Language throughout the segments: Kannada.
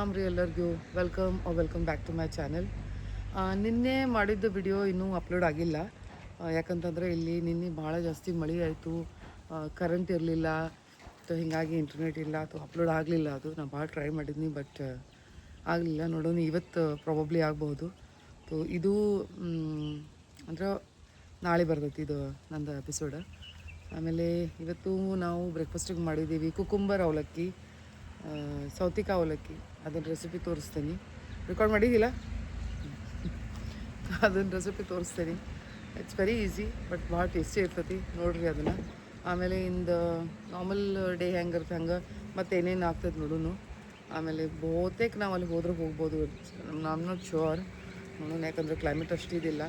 ಸಲಾಮ್ ರೀ ಎಲ್ಲರಿಗೂ. Welcome back to my channel. ನಿನ್ನೆ ಮಾಡಿದ್ದ ವಿಡಿಯೋ ಇನ್ನೂ ಅಪ್ಲೋಡ್ ಆಗಿಲ್ಲ. ಯಾಕಂತಂದರೆ ಇಲ್ಲಿ ನಿನ್ನೆ ಭಾಳ ಜಾಸ್ತಿ ಮಳೆ ಆಯಿತು, ಕರೆಂಟ್ ಇರಲಿಲ್ಲ, ಹೀಗಾಗಿ ಇಂಟರ್ನೆಟ್ ಇಲ್ಲ ಅಥವಾ ಅಪ್ಲೋಡ್ ಆಗಲಿಲ್ಲ. ಅದು ನಾನು ಭಾಳ ಟ್ರೈ ಮಾಡಿದ್ನಿ, ಬಟ್ ಆಗಲಿಲ್ಲ. ನೋಡೋಣ, ಇವತ್ತು ಪ್ರಾಬಬ್ಲಿ ಆಗ್ಬೋದು. ಇದು ಅಂದ್ರೆ ನಾಳೆ ಬರ್ತೈತಿ ಇದು ನಂದು ಎಪಿಸೋಡ್. ಆಮೇಲೆ ಇವತ್ತು ನಾವು ಬ್ರೇಕ್ಫಾಸ್ಟಿಗೆ ಮಾಡಿದ್ದೀವಿ ಕುಕುಂಬರ್ ಅವಲಕ್ಕಿ, ಸೌತಿಕಾಯಿ ಅವಲಕ್ಕಿ. ಅದನ್ನು ರೆಸಿಪಿ ತೋರಿಸ್ತೀನಿ. ರೆಕಾರ್ಡ್ ಮಾಡಿದ್ದಿಲ್ಲ, ಅದನ್ನು ರೆಸಿಪಿ ತೋರಿಸ್ತೀನಿ. ಇಟ್ಸ್ ವೆರಿ ಈಸಿ, ಬಟ್ ಭಾಳ ಟೇಸ್ಟಿ ಇರ್ತೈತಿ, ನೋಡಿರಿ ಅದನ್ನು. ಆಮೇಲೆ ಇಂದು ನಾರ್ಮಲ್ ಡೇ ಹೆಂಗಿರುತ್ತೆ ಹಂಗೆ ಮತ್ತು ಏನೇನು ಆಗ್ತದೆ ನೋಡೋಣ. ಆಮೇಲೆ ಬಹುತೇಕ ನಾವು ಅಲ್ಲಿ ಹೋದ್ರೆ ಹೋಗ್ಬೋದು. ನಾನು ನಾಟ್ ಶ್ಯೂರ್, ನೋಡೋಣ. ಯಾಕಂದರೆ ಕ್ಲೈಮೇಟ್ ಅಷ್ಟಿದಿಲ್ಲ.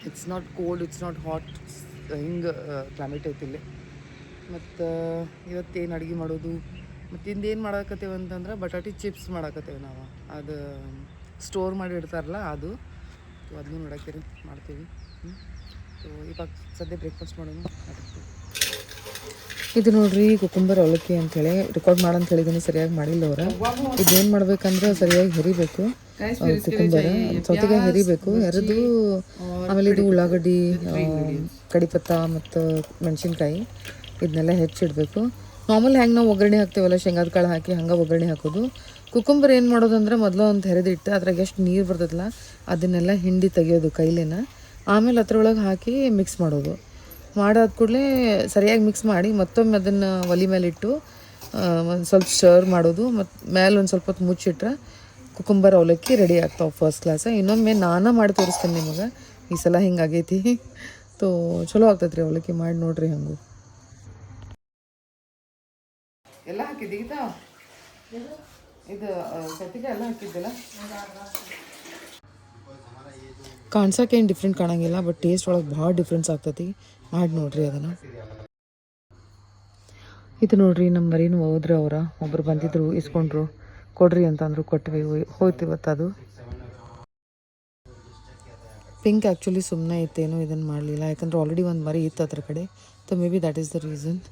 It's not cold, it's not hot, ಹಿಂಗೆ ಕ್ಲೈಮೇಟ್ ಐತಿ ಇಲ್ಲಿ. ಮತ್ತು ಇವತ್ತೇನು ಅಡುಗೆ ಮಾಡೋದು, ಮತ್ತು ಇಂದೇನು ಮಾಡಾಕತ್ತೇವೆ ಅಂತಂದ್ರೆ ಬಟಾಟಿ ಚಿಪ್ಸ್ ಮಾಡಾಕತ್ತೇವೆ ನಾವು. ಅದು ಸ್ಟೋರ್ ಮಾಡಿ ಇಡ್ತಾರಲ್ಲ ಅದು. ಅದನ್ನು ನೋಡೋಕೆ ಮಾಡ್ತೀವಿ. ಸೊ ಇವಾಗ ಸದ್ಯ ಬ್ರೇಕ್ಫಾಸ್ಟ್ ಮಾಡೋಣ. ಇದು ನೋಡ್ರಿ ಕುಕುಂಬರ್ ಅವಲಕ್ಕಿ ಅಂಥೇಳಿ ರೆಕಾರ್ಡ್ ಮಾಡಂತ ಹೇಳಿದ್ದೀನಿ, ಸರಿಯಾಗಿ ಮಾಡಿಲ್ಲ ಅವ್ರು. ಇದೇನು ಮಾಡ್ಬೇಕಂದ್ರೆ ಸರಿಯಾಗಿ ಹೆರಿಬೇಕು ಕುಕುಂಬರ್, ಸೌತೆಕಾಯಿ ಹೆರಿಬೇಕು. ಹೆರಿದು ಆಮೇಲೆ ಇದು ಉಳ್ಳಾಗಡ್ಡಿ, ಕಡಿಪತ್ತ ಮತ್ತು ಮೆಣಸಿನ್ಕಾಯಿ ಇದನ್ನೆಲ್ಲ ಹೆಚ್ಚಿಡಬೇಕು. ನಾರ್ಮಲ್ ಹೆಂಗೆ ನಾವು ಒಗ್ಗರಣೆ ಹಾಕ್ತೇವಲ್ಲ, ಶೇಂಗಾದ ಕಾಳು ಹಾಕಿ ಹಂಗೆ ಒಗ್ಗರಣೆ ಹಾಕೋದು. ಕುಕುಂಬರ್ ಏನು ಮಾಡೋದಂದ್ರೆ ಮೊದಲು ಒಂದು ಹೆರೆದಿಟ್ಟು ಅದ್ರಾಗ ಎಷ್ಟು ನೀರು ಬರ್ತದಲ್ಲ ಅದನ್ನೆಲ್ಲ ಹಿಂಡಿ ತೆಗಿಯೋದು ಕೈಲೇನ. ಆಮೇಲೆ ಅದ್ರೊಳಗೆ ಹಾಕಿ ಮಿಕ್ಸ್ ಮಾಡೋದು. ಮಾಡಾದ ಕೂಡಲೇ ಸರಿಯಾಗಿ ಮಿಕ್ಸ್ ಮಾಡಿ ಮತ್ತೊಮ್ಮೆ ಅದನ್ನು ಒಲೆ ಮೇಲೆ ಇಟ್ಟು ಒಂದು ಸ್ವಲ್ಪ ಸ್ಟರ್ ಮಾಡೋದು. ಮತ್ತು ಮೇಲೆ ಒಂದು ಸ್ವಲ್ಪ ಹೊತ್ತು ಮುಚ್ಚಿಟ್ರೆ ಕುಕುಂಬರ್ ಅವಲಕ್ಕಿ ರೆಡಿ ಆಗ್ತಾವೆ ಫಸ್ಟ್ ಕ್ಲಾಸ್. ಇನ್ನೊಮ್ಮೆ ನಾನು ಮಾಡಿ ತೋರಿಸ್ತೇನೆ ನಿಮಗೆ. ಈ ಸಲ ಹಿಂಗಾಗೈತಿ. ತೋ ಚಲೋ ಆಗ್ತೈತೆ ರೀ ಅವಲಕ್ಕಿ, ಮಾಡಿ ನೋಡಿರಿ ಹಂಗೆ. ಎಲ್ಲ ಹಾಕಿದ್ದೀಗ ಇದು ಸತಿಗೆ ಎಲ್ಲ ಹಾಕಿದ್ದಿಲ್ಲ. ಕಾಣ್ಸೋಕೆ ಏನು ಡಿಫ್ರೆಂಟ್ ಕಾಣಂಗಿಲ್ಲ, ಬಟ್ ಟೇಸ್ಟ್ ಒಳಗೆ ಭಾಳ ಡಿಫ್ರೆನ್ಸ್ ಆಗ್ತೈತಿ. ಮಾಡಿ ನೋಡ್ರಿ ಅದನ್ನು. ಇದು ನೋಡ್ರಿ ನಮ್ಮ ಮರೀನು ಹೋದ್ರೆ ಅವರ ಒಬ್ರು ಬಂದಿದ್ರು, ಇಸ್ಕೊಂಡ್ರು, ಕೊಡ್ರಿ ಅಂತಂದ್ರು, ಕೊಟ್ವಿ. ಹೋಯ್ತು ಇವತ್ತು ಅದು. ಪಿಂಕ್ ಆ್ಯಕ್ಚುಲಿ ಸುಮ್ಮನೆ ಇತ್ತೇನು ಇದನ್ನು ಮಾಡಲಿಲ್ಲ, ಯಾಕಂದ್ರೆ ಆಲ್ರೆಡಿ ಒಂದು ಮರಿ ಇತ್ತು ಅದ್ರ ಕಡೆ. So may be that is the reason.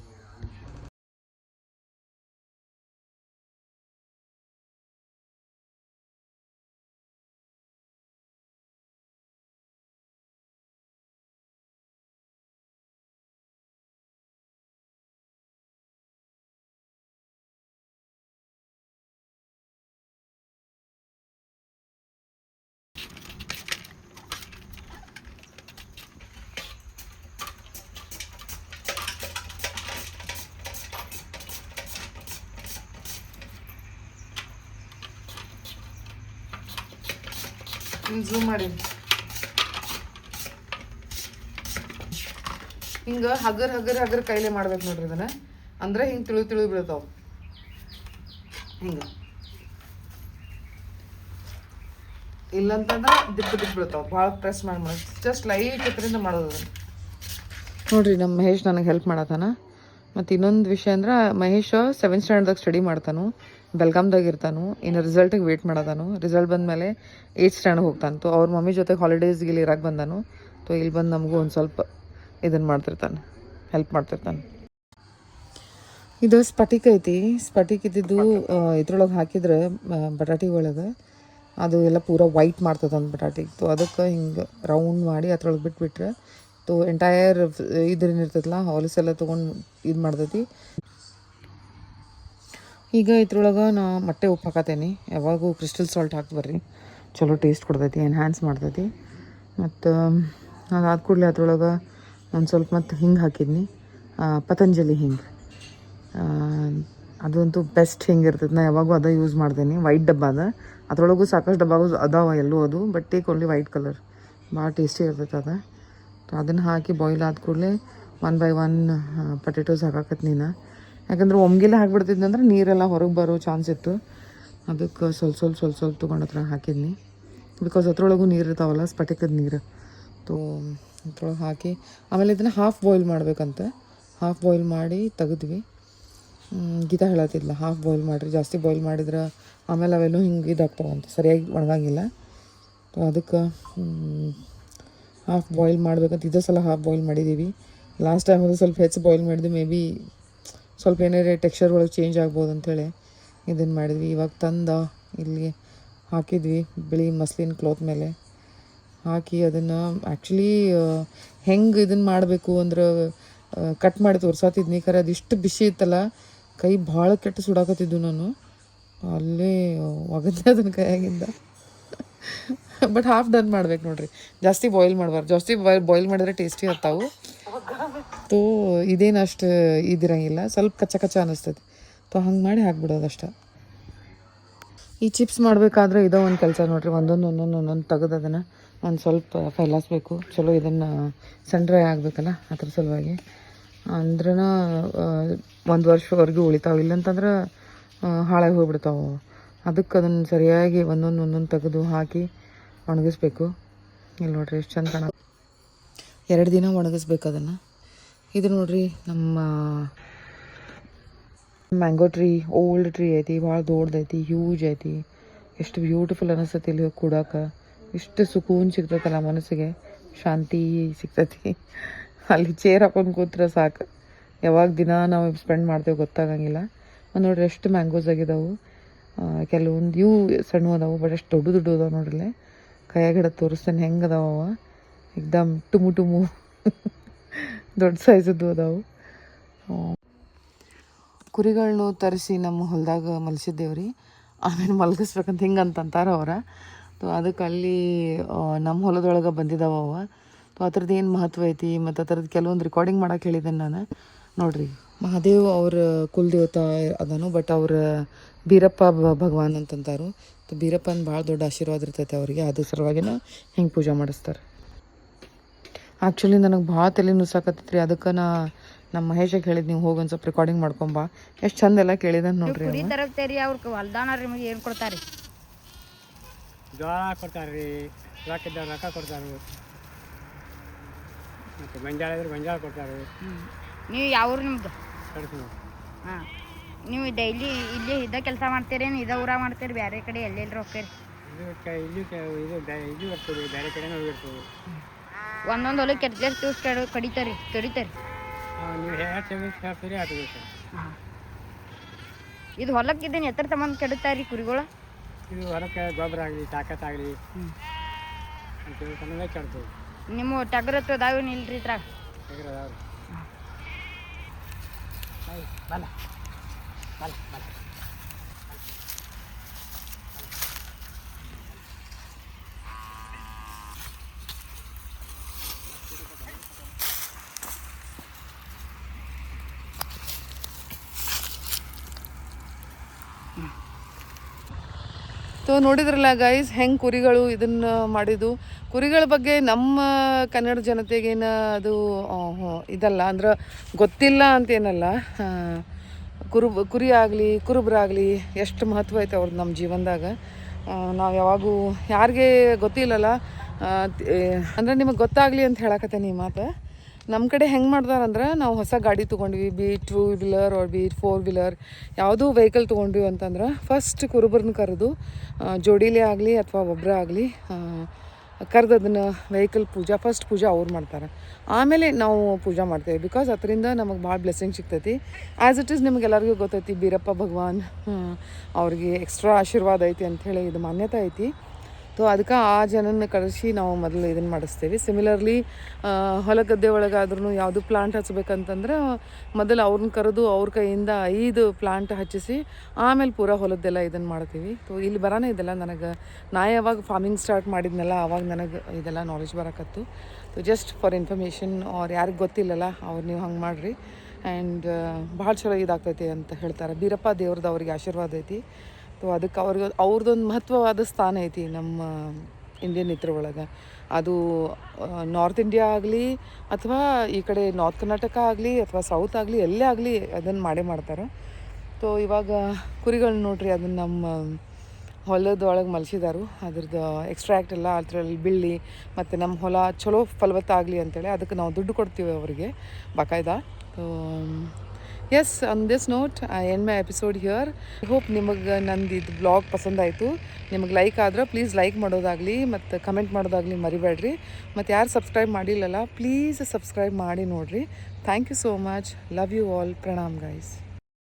Zoom ಮಾಡಿ ಹಿಂಗೆ ಹಗರ್ ಕೈಲೇ ಮಾಡ್ಬೇಕು ನೋಡ್ರಿ ಇದನ್ನು. ಅಂದರೆ ಹಿಂಗೆ ತಿಳಿದು ಬೀಳ್ತಾವೆ. ಹಿಂಗೆ ಇಲ್ಲಂತಂದ್ರೆ ದಿಪ್ಪು ಬೀಳ್ತಾವೆ. ಭಾಳ ಪ್ರೆಸ್ ಮಾಡಿ ಜಸ್ಟ್ ಲೈಟ್ ಇದರಿಂದ ಮಾಡೋದು ಅದನ್ನು. ನೋಡಿರಿ ನಮ್ಮ ಮಹೇಶ್ ನನಗೆ ಹೆಲ್ಪ್ ಮಾಡತ್ತಾನ. ಮತ್ತು ಇನ್ನೊಂದು ವಿಷಯ ಅಂದ್ರೆ ಮಹೇಶ್ 7th ಸ್ಟ್ಯಾಂಡರ್ಡ್ದಾಗ ಸ್ಟಡಿ ಮಾಡ್ತಾನು, ಬೆಲ್ಗಾಮ್ದಾಗ ಇರ್ತಾನು. ಇನ್ನು ರಿಸಲ್ಟಿಗೆ ವೇಟ್ ಮಾಡತಾನು. ರಿಸಲ್ಟ್ ಬಂದಮೇಲೆ 8th ಸ್ಟ್ಯಾಂಡರ್ಡ್ ಹೋಗ್ತಾನೆ. ತೋ ಅವ್ರ ಮಮ್ಮಿ ಜೊತೆಗೆ ಹಾಲಿಡೇಸ್ಗೆ ಇಲ್ಲಿ ಇರಕ್ಕೆ ಬಂದಾನು. ತೋ ಇಲ್ಲಿ ಬಂದು ನಮಗೂ ಒಂದು ಸ್ವಲ್ಪ ಇದನ್ನು ಮಾಡ್ತಿರ್ತಾನೆ, ಹೆಲ್ಪ್ ಮಾಡ್ತಿರ್ತಾನೆ. ಇದು ಸ್ಫಟಿಕ ಐತಿ. ಸ್ಫಟಿಕ ಇದ್ದಿದ್ದು ಇದ್ರೊಳಗೆ ಹಾಕಿದ್ರೆ ಬಟಾಟಿ ಒಳಗೆ ಅದು ಎಲ್ಲ ಪೂರ ವೈಟ್ ಮಾಡ್ತದೆ ಒಂದು ಬಟಾಟಿಗೆ. ತೋ ಅದಕ್ಕೆ ಹಿಂಗೆ ರೌಂಡ್ ಮಾಡಿ ಅದ್ರೊಳಗೆ ಬಿಟ್ಬಿಟ್ರೆ ತೋ ಎಂಟೈರ್ ಇದ್ರೇನಿರ್ತೈತಲ್ಲ ಹೊಲಸೆಲ್ಲ ತೊಗೊಂಡು ಇದು ಮಾಡ್ತೈತಿ. ಈಗ ಇದ್ರೊಳಗೆ ನಾ ಮೊಟ್ಟೆ ಉಪ್ಪು ಹಾಕತ್ತೇನೆ. ಯಾವಾಗೂ ಕ್ರಿಸ್ಟಲ್ ಸಾಲ್ಟ್ ಹಾಕಿ ಬರ್ರಿ, ಚಲೋ ಟೇಸ್ಟ್ ಕೊಡ್ತೈತಿ, ಎನ್ಹ್ಯಾನ್ಸ್ ಮಾಡ್ತೈತಿ. ಮತ್ತು ಅದಾದ ಕೂಡಲೇ ಅದ್ರೊಳಗೆ ಒಂದು ಸ್ವಲ್ಪ ಮತ್ತು ಹಿಂಗೆ ಹಾಕಿದ್ನಿ, ಪತಂಜಲಿ ಹಿಂಗೆ. ಅದಂತೂ ಬೆಸ್ಟ್ ಹಿಂಗೆ ಇರ್ತೈತೆ. ನಾ ಯಾವಾಗೂ ಅದ ಯೂಸ್ ಮಾಡ್ತೇನೆ. ವೈಟ್ ಡಬ್ಬ ಅದ, ಅದ್ರೊಳಗೂ ಸಾಕಷ್ಟು ಡಬ್ಬಗಳು ಅದಾವ ಎಲ್ಲೂ ಅದು, but take only white colour. ಭಾಳ ಟೇಸ್ಟಿ ಇರ್ತೈತೆ ಅದು. ಅದನ್ನು ಹಾಕಿ ಬಾಯ್ಲ್ ಆದ ಕೂಡಲೇ 1 by 1 ಪೊಟೆಟೋಸ್ ಹಾಕಾಕತ್ ನೀನು. ಯಾಕಂದ್ರೆ ಒಮ್ಗಿಲೆ ಹಾಕ್ಬಿಡ್ತಿದ್ದಂದ್ರೆ ನೀರೆಲ್ಲ ಹೊರಗೆ ಬರೋ ಚಾನ್ಸ್ ಇತ್ತು. ಅದಕ್ಕೆ ಸ್ವಲ್ಪ ತೊಗೊಂಡು ಹತ್ರ ಹಾಕಿದ್ನಿ. ಬಿಕಾಸ್ ಅದ್ರೊಳಗೂ ನೀರು ಇರ್ತಾವಲ್ಲ, ಸ್ಫಟಿಕದ ನೀರು. ತೋ ಅದ್ರೊಳಗೆ ಹಾಕಿ ಆಮೇಲೆ ಇದನ್ನು ಹಾಫ್ ಬಾಯ್ಲ್ ಮಾಡ್ಬೇಕಂತ. ಹಾಫ್ ಬಾಯ್ಲ್ ಮಾಡಿ ತೆಗೆದ್ವಿ. ಗೀತಾ ಹೇಳತ್ತಿದ್ಲ ಹಾಫ್ ಬಾಯ್ಲ್ ಮಾಡಿರಿ, ಜಾಸ್ತಿ ಬಾಯ್ಲ್ ಮಾಡಿದ್ರೆ ಆಮೇಲೆ ಅವೆಲ್ಲೂ ಹಿಂಗೆ ಇದಾಗ್ತಾವಂತ, ಸರಿಯಾಗಿ ಒಣಗಂಗಿಲ್ಲ. ಅದಕ್ಕೆ ಹಾಫ್ ಬಾಯ್ಲ್ ಮಾಡ್ಬೇಕಂತ ಇದೇ ಸಲ ಹಾಫ್ ಬಾಯ್ಲ್ ಮಾಡಿದ್ದೀವಿ. ಲಾಸ್ಟ್ ಟೈಮ್ ಅದು ಸ್ವಲ್ಪ ಹೆಚ್ಚು ಬಾಯ್ಲ್ ಮಾಡಿದ್ವಿ. ಮೇ ಬಿ ಸ್ವಲ್ಪ ಏನಾರೇ ಟೆಕ್ಸ್ಚರ್ ಒಳಗೆ ಚೇಂಜ್ ಆಗ್ಬೋದು ಅಂಥೇಳಿ ಇದನ್ನು ಮಾಡಿದ್ವಿ. ಇವಾಗ ಇಲ್ಲಿ ಹಾಕಿದ್ವಿ ಬಿಳಿ ಮಸ್ಲಿನ್ ಕ್ಲಾತ್ ಮೇಲೆ ಹಾಕಿ ಅದನ್ನು ಆ್ಯಕ್ಚುಲಿ ಹೆಂಗೆ ಇದನ್ನು ಮಾಡಬೇಕು ಅಂದ್ರೆ ಕಟ್ ಮಾಡಿ ತೋರ್ಸಾತಿದ್ನಿ. ಖರೆ ಅದಿಷ್ಟು ಬಿಸಿ ಇತ್ತಲ್ಲ, ಕೈ ಭಾಳ ಕೆಟ್ಟು ಸುಡಾಕತ್ತಿದ್ದು. ನಾನು ಅಲ್ಲೇ ಒಗದ್ದೆ ಅದನ್ನು ಕೈಯಾಗಿಂದ. ಬಟ್ ಹಾಫ್ ಡನ್ ಮಾಡ್ಬೇಕು ನೋಡ್ರಿ, ಜಾಸ್ತಿ ಬಾಯ್ಲ್ ಮಾಡಬಾರ್ದು. ಜಾಸ್ತಿ ಬಾಯ್ಲ್ ಮಾಡಿದ್ರೆ ಟೇಸ್ಟಿ ಇರ್ತಾವೆ. ತೋ ಇದೇನು ಅಷ್ಟು ಇದಿರಂಗಿಲ್ಲ, ಸ್ವಲ್ಪ ಕಚ್ಚ ಕಚ್ಚ ಅನ್ನಿಸ್ತೈತಿ. ತೋ ಹಂಗೆ ಮಾಡಿ ಹಾಕ್ಬಿಡೋದು ಅಷ್ಟೆ. ಈ ಚಿಪ್ಸ್ ಮಾಡಬೇಕಾದ್ರೆ ಇದೋ ಒಂದು ಕೆಲಸ ನೋಡ್ರಿ, ಒಂದೊಂದು ತೆಗೆದು ಅದನ್ನು ಒಂದು ಸ್ವಲ್ಪ ಫೈಲಾಸ್ಬೇಕು. ಚಲೋ ಇದನ್ನು ಸಣ್ಣ ಡ್ರೈ ಆಗಬೇಕಲ್ಲ, ಅದ್ರ ಸಲುವಾಗಿ. ಅಂದ್ರೂ 1 ವರ್ಷವರೆಗೂ ಉಳಿತಾವೆ, ಇಲ್ಲಂತಂದ್ರೆ ಹಾಳಾಗಿ ಹೋಗ್ಬಿಡ್ತಾವೆ. ಅದಕ್ಕೆ ಅದನ್ನು ಸರಿಯಾಗಿ ಒಂದೊಂದು ತೆಗೆದು ಹಾಕಿ ಒಣಗಿಸ್ಬೇಕು. ಇಲ್ಲಿ ನೋಡ್ರಿ ಎಷ್ಟು ಚಂದ ಕಾಣ. 2 ದಿನ ಒಣಗಿಸ್ಬೇಕು ಅದನ್ನು. ಇದು ನೋಡ್ರಿ ನಮ್ಮ ಮ್ಯಾಂಗೋ ಟ್ರೀ, ಓಲ್ಡ್ ಟ್ರೀ ಐತಿ, ಭಾಳ ದೊಡ್ಡದೈತಿ, ಹ್ಯೂಜ್ ಐತಿ. ಎಷ್ಟು ಬ್ಯೂಟಿಫುಲ್ ಅನಿಸ್ತೈತಿ ಇಲ್ಲಿ ಕೂಡಕ್ಕೆ. ಇಷ್ಟು ಸುಕೂನ್ ಸಿಗ್ತೈತಲ್ಲ, ಮನಸ್ಸಿಗೆ ಶಾಂತಿ ಸಿಗ್ತೈತಿ. ಅಲ್ಲಿ ಚೇರ್ ಹಾಕೊಂಡು ಕೂತ್ರೆ ಸಾಕು, ಯಾವಾಗ ದಿನ ನಾವು ಸ್ಪೆಂಡ್ ಮಾಡ್ತೇವೆ ಗೊತ್ತಾಗಂಗಿಲ್ಲ. ನೋಡ್ರಿ ಎಷ್ಟು ಮ್ಯಾಂಗೋಸ್ ಆಗಿದಾವೆ. ಕೆಲವೊಂದು ಇವು ಸಣ್ಣ ಅದಾವೆ, ಬಟ್ ಎಷ್ಟು ದೊಡ್ಡ ಅದಾವೆ ನೋಡ್ರಿ. ಕೈಯಾಗ ಹಿಡಿದು ತೋರಿಸ್ತೇನೆ ಹೆಂಗೆ ಅದಾವ. ಏಕ್ದಮ್ ಟುಮು ದೊಡ್ಡ ಸೈಜದ್ದು ಅದಾವೆ. ಕುರಿಗಳನ್ನೂ ತರಿಸಿ ನಮ್ಮ ಹೊಲದಾಗ ಮಲಸಿದ್ದೇವ್ರಿ. ಆಮೇಲೆ ಮಲಗಿಸ್ಬೇಕಂತ ಹಿಂಗಂತಾರ ಅವ್ರ. ಅದಕ್ಕೆ ಅಲ್ಲಿ ನಮ್ಮ ಹೊಲದೊಳಗೆ ಬಂದಿದ್ದಾವ ಅವ. ಅದ್ರದ್ದು ಏನು ಮಹತ್ವ ಐತಿ ಮತ್ತು ಅದ್ರದ್ದು ಕೆಲವೊಂದು ರಿಕಾರ್ಡಿಂಗ್ ಮಾಡೋಕೆ ಹೇಳಿದ್ದೇನೆ ನಾನು. ನೋಡಿರಿ, ಮಹಾದೇವ್ ಅವ್ರ ಕುಲದೇವತ ಅದನು, ಬಟ್ ಅವ್ರ ಬೀರಪ್ಪ ಭಗವಾನ್ ಅಂತಂತಾರು. ಬೀರಪ್ಪನ ಭಾಳ ದೊಡ್ಡ ಆಶೀರ್ವಾದ ಇರ್ತೈತೆ ಅವರಿಗೆ. ಅದ್ರ ಸಲುವಾಗಿನ ಹಿಂಗೆ ಪೂಜೆ ಮಾಡಿಸ್ತಾರೆ. ಆ್ಯಕ್ಚುಲಿ ನನಗೆ ಭಾಳ ತಲೆ ನುಸಾಕತ್ತೈತ್ರಿ. ಅದಕ್ಕೆ ನಮ್ಮ ಮಹೇಶಗೆ ಹೇಳಿದ್, ನೀವು ಹೋಗಿ ಒಂದು ಸ್ವಲ್ಪ ರೆಕಾರ್ಡಿಂಗ್ ಮಾಡ್ಕೊಂಬ. ಎಷ್ಟು ಚಂದ ಎಲ್ಲ ಕೇಳಿದಾನೆ ನೋಡ್ರಿ. ಅವ್ರು ಹೊಲ್ದಾನ ನಿಮಗೆ ಏನು ಕೊಡ್ತಾರೆ? ಜೋಳ ಕೊಡ್ತಾರೆ ರೀ, ರೊಕ್ಕ ಕೊಡ್ತಾರೆ, ಮತ್ತು ಗೊಂಜಾಳ ಇದ್ರೆ ಗೊಂಜಾಳ ಕೊಡ್ತಾರೆ. ನೀವು ಯಾವ ನಿಮ್ದು? ಹಾಂ, ನೀವು ಡೈಲಿ ಇಲ್ಲಿ ಇದ್ದ ಕೆಲಸ ಮಾಡ್ತೀರೇನು? ಇದ ಊರಾಗ ಮಾಡ್ತೀರಿ? ಬೇರೆ ಕಡೆ ಎಲ್ಲೆಲ್ಲಿ ಹೋಗ್ತೀರಿ? ಇದು ಬರ್ತದೆ, ಬೇರೆ ಕಡೆನೂ ಹೋಗಿರ್ತದೆ. ಒಂದೊಂದು ಹೊಲಕ್ಕೆ ಎಟ್ಲೆಷ್ಟು ಕಡಿತಾರೆ? ನೀವು ಹೇಳ್ತೀರಿ ಅದು. ಇದು ಹೊಲಕ್ಕಿದ್ದೇನೆ ಎತ್ತರ ಸಂಬಂಧ ಕೆಡುತ್ತಾರೆ ಕುರಿಗಳು? ಇದು ಹೊಲಕ್ಕೆ ಗೊಬ್ಬರ ಆಗಲಿ, ತಾಕತ್ತಾಗಲಿ ಕೆಡ್ತದೆ. ನಿಮ್ಮ ಟಗರ್ ಅದಾವೇನು ಇಲ್ರಿ ಇದ್ರಾಗ? ಟಗರ್ ಅದಾವ್ರಿ. ಬಲ್ಲ ಬಲ್ಲ ಬಲ್ಲ. ಸೊ ನೋಡಿದ್ರಲ್ಲ ಗೈಸ್, ಹೆಂಗೆ ಕುರಿಗಳು ಇದನ್ನು ಮಾಡಿದ್ದು. ಕುರಿಗಳ ಬಗ್ಗೆ ನಮ್ಮ ಕನ್ನಡ ಜನತೆಗೇನು ಅದು ಇದಲ್ಲ ಅಂದ್ರೆ ಗೊತ್ತಿಲ್ಲ ಅಂತೇನಲ್ಲ. ಕುರಿ ಆಗಲಿ ಕುರುಬರಾಗಲಿ ಎಷ್ಟು ಮಹತ್ವ ಐತೆ ಅವ್ರದ್ದು ನಮ್ಮ ಜೀವನದಾಗ. ನಾವು ಯಾವಾಗೂ ಯಾರಿಗೆ ಗೊತ್ತಿಲ್ಲಲ್ಲ ಅಂದರೆ ನಿಮಗೆ ಗೊತ್ತಾಗಲಿ ಅಂತ ಹೇಳಕತ್ತೇನೆ ಈ ಮಾತು. ನಮ್ಮ ಕಡೆ ಹೆಂಗೆ ಮಾಡ್ದಾರಂದ್ರೆ, ನಾವು ಹೊಸ ಗಾಡಿ ತೊಗೊಂಡ್ವಿ, be 2 wheeler or be 4 wheeler ಯಾವುದೂ ವೆಹಿಕಲ್ ತೊಗೊಂಡ್ವಿ ಅಂತಂದ್ರೆ ಫಸ್ಟ್ ಕುರುಬರನ್ನ ಕರೆದು ಜೋಡಿಲೇ ಆಗಲಿ ಅಥವಾ ಒಬ್ಬರೇ ಆಗಲಿ ಕರೆದು ಅದನ್ನು ವೆಹಿಕಲ್ ಫಸ್ಟ್ ಪೂಜೆ ಅವ್ರು ಮಾಡ್ತಾರೆ. ಆಮೇಲೆ ನಾವು ಪೂಜೆ ಮಾಡ್ತೇವೆ. ಬಿಕಾಸ್ ಅದರಿಂದ ನಮಗೆ ಭಾಳ ಬ್ಲೆಸ್ಸಿಂಗ್ ಸಿಗ್ತೈತಿ. ಆ್ಯಸ್ ಇಟ್ ಈಸ್ ನಿಮಗೆಲ್ಲರಿಗೂ ಗೊತ್ತೈತಿ, ಬೀರಪ್ಪ ಭಗವಾನ್ ಅವ್ರಿಗೆ ಎಕ್ಸ್ಟ್ರಾ ಆಶೀರ್ವಾದ ಐತಿ ಅಂಥೇಳಿ ಇದು ಮಾನ್ಯತೆ ಐತಿ. ಸೊ ಅದಕ್ಕೆ ಆ ಜನನ ಕಳಿಸಿ ನಾವು ಮೊದಲು ಇದನ್ನು ಮಾಡಿಸ್ತೇವೆ. ಸಿಮಿಲರ್ಲಿ ಹೊಲ ಗದ್ದೆ ಒಳಗಾದ್ರೂ ಯಾವುದು ಪ್ಲಾಂಟ್ ಹಚ್ಬೇಕಂತಂದ್ರೆ ಮೊದಲು ಅವ್ರನ್ನ ಕರೆದು ಅವ್ರ ಕೈಯಿಂದ 5 ಪ್ಲಾಂಟ್ ಹಚ್ಚಿಸಿ ಆಮೇಲೆ ಪೂರಾ ಹೊಲದ್ದೆಲ್ಲ ಇದನ್ನು ಮಾಡ್ತೀವಿ. ಸೊ ಇಲ್ಲಿ ಬರೋಣ ಇದೆಲ್ಲ ನನಗೆ. ನಾ ಯಾವಾಗ ಫಾರ್ಮಿಂಗ್ ಸ್ಟಾರ್ಟ್ ಮಾಡಿದ್ನಲ್ಲ ಆವಾಗ ನನಗೆ ಇದೆಲ್ಲ ನಾಲೆಜ್ ಬರಕತ್ತು. ಸೊ ಜಸ್ಟ್ ಫಾರ್ ಇನ್ಫಾರ್ಮೇಷನ್, ಅವ್ರು ಯಾರಿಗೆ ಗೊತ್ತಿಲ್ಲಲ್ಲ ಅವ್ರು ನೀವು ಹಂಗೆ ಮಾಡಿರಿ. ಆ್ಯಂಡ್ ಭಾಳ ಚಲೋ ಇದಾಗ್ತೈತಿ ಅಂತ ಹೇಳ್ತಾರೆ. ಬೀರಪ್ಪ ದೇವ್ರದ್ದು ಅವ್ರಿಗೆ ಆಶೀರ್ವಾದ ಐತಿ. ಸೊ ಅದಕ್ಕೆ ಅವ್ರದ್ದೊಂದು ಮಹತ್ವವಾದ ಸ್ಥಾನ ಐತಿ ನಮ್ಮ ಇಂಡಿಯನ್ ಒಳಗೆ. ಅದು ನಾರ್ತ್ ಇಂಡಿಯಾ ಆಗಲಿ ಅಥವಾ ಈ ಕಡೆ ನಾರ್ತ್ ಕರ್ನಾಟಕ ಆಗಲಿ ಅಥವಾ ಸೌತ್ ಆಗಲಿ ಎಲ್ಲೇ ಆಗಲಿ ಅದನ್ನು ಮಾಡ್ತಾರೆ. ಸೊ ಇವಾಗ ಕುರಿಗಳನ್ನ ನೋಡ್ರಿ, ಅದನ್ನು ನಮ್ಮ ಹೊಲದೊಳಗೆ ಮಲಸಿದಾರು. ಅದ್ರದ್ದು ಎಕ್ಸ್ಟ್ರಾಕ್ಟ್ ಎಲ್ಲ ಅದರಲ್ಲಿ ಬೀಳಿ ಮತ್ತು ನಮ್ಮ ಹೊಲ ಚಲೋ ಫಲವತ್ತಾಗಲಿ ಅಂತೇಳಿ ಅದಕ್ಕೆ ನಾವು ದುಡ್ಡು ಕೊಡ್ತೀವಿ ಅವರಿಗೆ ಬಾಕಾಯ್ದ. So yes, on this note I end my episode here. I hope ನಿಮಗೆ ನಂದು ಇದು ಬ್ಲಾಗ್ ಪಸಂದಾಯಿತು. ನಿಮಗೆ ಲೈಕ್ ಆದ್ರೆ ಪ್ಲೀಸ್ ಲೈಕ್ ಮಾಡೋದಾಗಲಿ ಮತ್ತು ಕಮೆಂಟ್ ಮಾಡೋದಾಗಲಿ ಮರಿಬೇಡ್ರಿ. ಮತ್ತು ಯಾರು ಸಬ್ಸ್ಕ್ರೈಬ್ ಮಾಡಿಲ್ಲಲ್ಲ ಪ್ಲೀಸ್ ಸಬ್ಸ್ಕ್ರೈಬ್ ಮಾಡಿ ನೋಡಿರಿ. Thank you so much. Love you all. ಪ್ರಣಾಮ್ ಗೈಸ್.